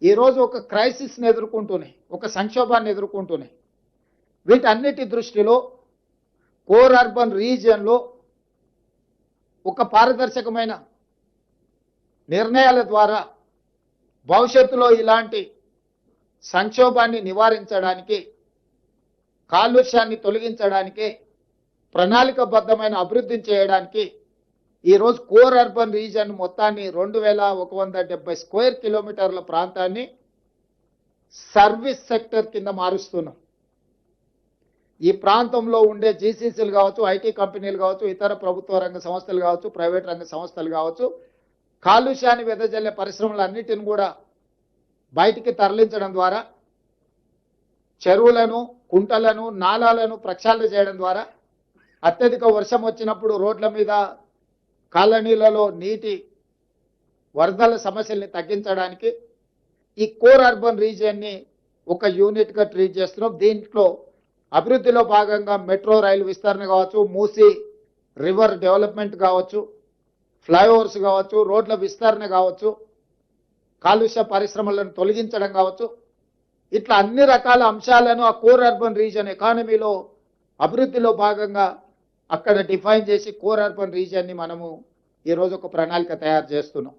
ఈరోజు ఒక క్రైసిస్ని ఎదుర్కొంటున్నాయి, ఒక సంక్షోభాన్ని ఎదుర్కొంటున్నాయి. వీటన్నిటి దృష్టిలో కోర్ అర్బన్ రీజియన్లో ఒక పారదర్శకమైన నిర్ణయాల ద్వారా భవిష్యత్తులో ఇలాంటి సంక్షోభాన్ని నివారించడానికి, కాలుష్యాన్ని తొలగించడానికి, ప్రణాళికబద్ధమైన అభివృద్ధిని చేయడానికి ఈరోజు కోర్ అర్బన్ రీజియన్ మొత్తాన్ని 2170 స్క్వేర్ కిలోమీటర్ల ప్రాంతాన్ని సర్వీస్ సెక్టర్ కింద మారుస్తున్నాం. ఈ ప్రాంతంలో ఉండే జీసీసీలు కావచ్చు, ఐటీ కంపెనీలు కావచ్చు, ఇతర ప్రభుత్వ రంగ సంస్థలు కావచ్చు, ప్రైవేట్ రంగ సంస్థలు కావచ్చు, కాలుష్యాన్ని వెదజల్లే పరిశ్రమలన్నిటిని కూడా బయటికి తరలించడం ద్వారా చెరువులను, కుంటలను, నాలాలను ప్రక్షాళన చేయడం ద్వారా అత్యధిక వర్షం వచ్చినప్పుడు రోడ్ల మీద, కాలనీలలో నీటి వరదల సమస్యల్ని తగ్గించడానికి ఈ కోర్ అర్బన్ రీజియన్ని ఒక యూనిట్గా ట్రీట్ చేస్తున్నాం. దీంట్లో అభివృద్ధిలో భాగంగా మెట్రో రైలు విస్తరణ కావచ్చు, మూసీ రివర్ డెవలప్మెంట్ కావచ్చు, ఫ్లైఓవర్స్ కావచ్చు, రోడ్ల విస్తరణ కావచ్చు, కాలుష్య పరిశ్రమలను తొలగించడం కావచ్చు, ఇట్లా అన్ని రకాల అంశాలను ఆ కోర్ అర్బన్ రీజియన్ ఎకానమీలో అభివృద్ధిలో భాగంగా అక్కడ డిఫైన్ చేసి కోర్ అర్బన్ రీజియన్ని మనము ఈరోజు ఒక ప్రణాళిక తయారు చేస్తున్నాం.